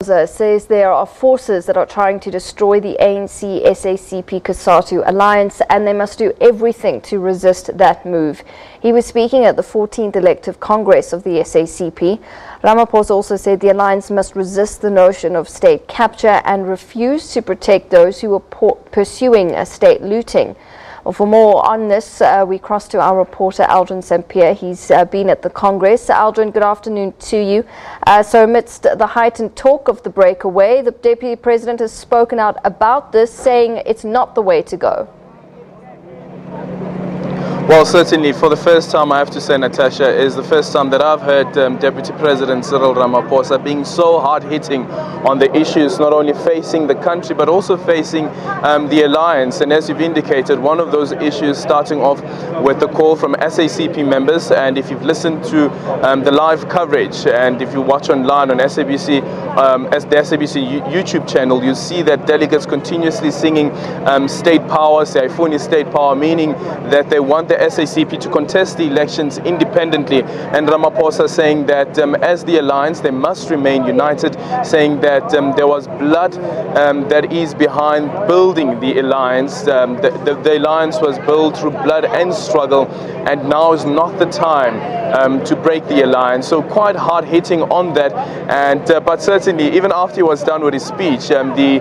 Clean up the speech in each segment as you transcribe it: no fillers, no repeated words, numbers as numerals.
Says there are forces that are trying to destroy the ANC-SACP-Cosatu alliance and they must do everything to resist that move. He was speaking at the 14th elective Congress of the SACP. Ramaphosa also said the alliance must resist the notion of state capture and refuse to protect those who are pursuing state looting. Well, for more on this, we cross to our reporter Aldrin Sampear. He's been at the Congress. Aldrin, good afternoon to you. So amidst the heightened talk of the breakaway, the Deputy President has spoken out about this, saying it's not the way to go. Well, certainly, for the first time, I have to say, Natasha, is the first time that I've heard Deputy President Ciryl Ramaphosa being so hard-hitting on the issues, not only facing the country, but also facing the alliance. And as you've indicated, one of those issues starting off with the call from SACP members. And if you've listened to the live coverage, and if you watch online on SABC, the SABC YouTube channel, you see that delegates continuously singing state power, Siphoni state power, meaning that they want the SACP to contest the elections independently, and Ramaphosa saying that as the alliance they must remain united, saying that there was blood that is behind building the alliance. The alliance was built through blood and struggle, and now is not the time to break the alliance. So quite hard hitting on that, and but certainly even after he was done with his speech, the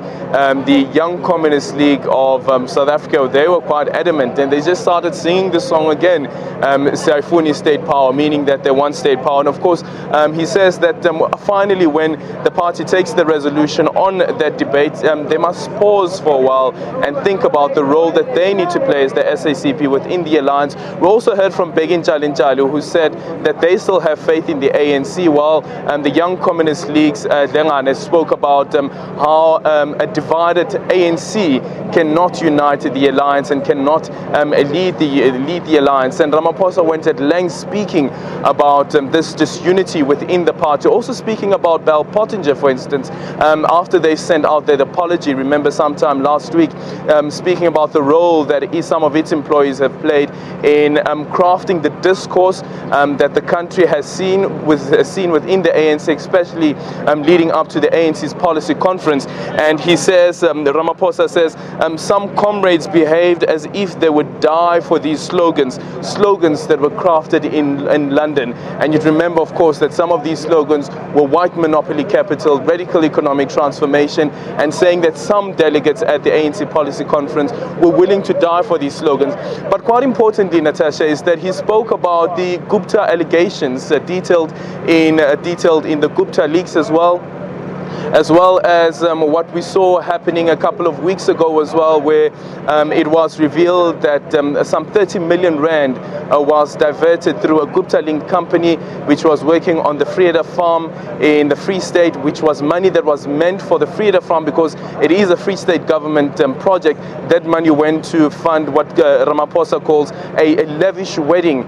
Young Communist League of South Africa, they were quite adamant, and they just started singing the song again, Siphoni state power, meaning that they want state power. And of course, he says that finally when the party takes the resolution on that debate, they must pause for a while and think about the role that they need to play as the SACP within the alliance. We also heard from Begin Jalinjalu, who said that they still have faith in the ANC, while the Young Communist League's Dengane spoke about how a divided ANC cannot unite the alliance and cannot lead the alliance. And Ramaphosa went at length speaking about this disunity within the party, also speaking about Bell Pottinger, for instance, after they sent out their apology, remember sometime last week, speaking about the role that some of its employees have played in crafting the discourse that the country has seen within the ANC, especially leading up to the ANC's policy conference. And he says, Ramaphosa says, some comrades behaved as if they would die for these slogans that were crafted in London. And you'd remember, of course, that some of these slogans were white monopoly capital, radical economic transformation, and saying that some delegates at the ANC policy conference were willing to die for these slogans. But quite importantly, Natasha, is that he spoke about the Gupta allegations detailed in the Gupta leaks as well as what we saw happening a couple of weeks ago as well, where it was revealed that some 30 million rand was diverted through a Gupta-linked company which was working on the Vrede farm in the Free State, which was money that was meant for the Vrede farm because it is a Free State government project. That money went to fund what Ramaphosa calls a lavish wedding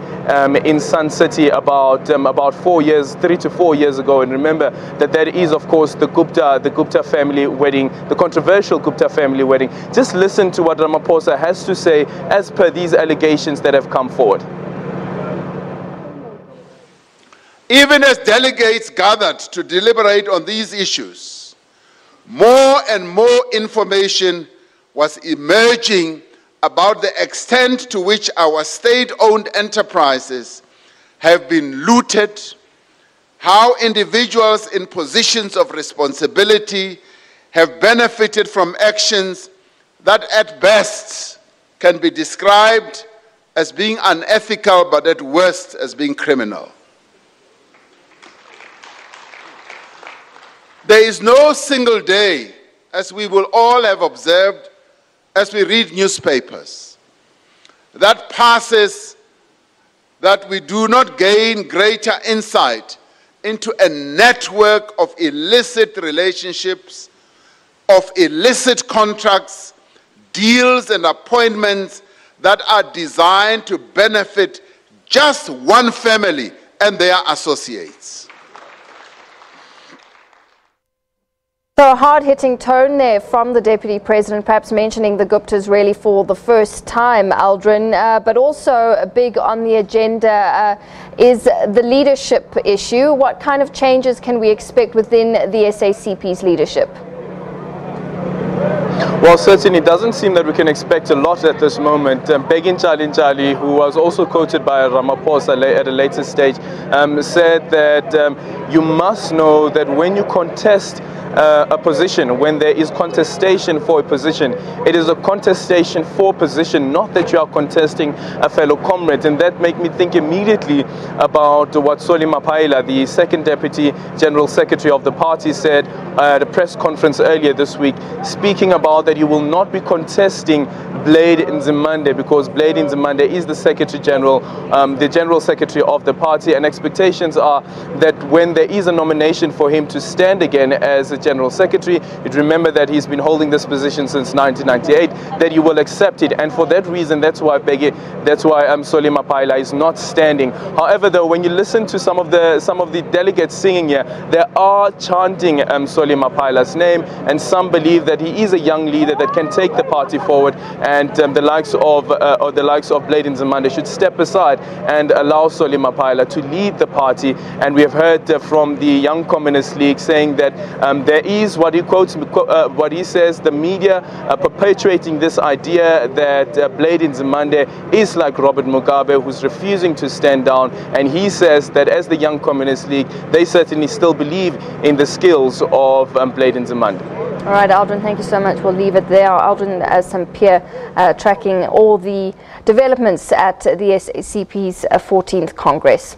in Sun City about 3 to 4 years ago. And remember that is, of course, the Gupta family wedding, the controversial Gupta family wedding. Just listen to what Ramaphosa has to say as per these allegations that have come forward. Even as delegates gathered to deliberate on these issues, more and more information was emerging about the extent to which our state-owned enterprises have been looted, how individuals in positions of responsibility have benefited from actions that at best can be described as being unethical, but at worst as being criminal. There is no single day, as we will all have observed as we read newspapers, that passes that we do not gain greater insight into a network of illicit relationships, of illicit contracts, deals and appointments that are designed to benefit just one family and their associates. So a hard-hitting tone there from the Deputy President, perhaps mentioning the Guptas really for the first time, Aldrin, but also big on the agenda is the leadership issue. What kind of changes can we expect within the SACP's leadership? Well, certainly it doesn't seem that we can expect a lot at this moment. Begin Chalinchali, who was also quoted by Ramaphosa at a later stage, said that you must know that when you contest a position, when there is contestation for a position, it is a contestation for position, not that you are contesting a fellow comrade. And that made me think immediately about what Ciryl Ramaphosa, the second Deputy General Secretary of the party, said at a press conference earlier this week, speaking about that you will not be contesting Blade Nzimande, because Blade Nzimande is the Secretary General, the General Secretary of the party, and expectations are that when there is a nomination for him to stand again as a General Secretary, you'd remember that he's been holding this position since 1998, that you will accept it. And for that reason, that's why Ciryl Ramaphosa is not standing. However, though, when you listen to some of the delegates singing here, they are chanting Ciryl Ramaphosa's name, and some believe that he is a young leader that can take the party forward, and the likes of Blade Nzimande should step aside and allow Ciryl Ramaphosa to lead the party. And we have heard from the Young Communist League saying that there is what he quotes, what he says, the media perpetuating this idea that Blade Nzimande is like Robert Mugabe, who's refusing to stand down. And he says that as the Young Communist League, they certainly still believe in the skills of Blade Nzimande. All right, Aldrin, thank you so much. We'll leave it there. Aldrin Sampear tracking all the developments at the SACP's 14th Congress.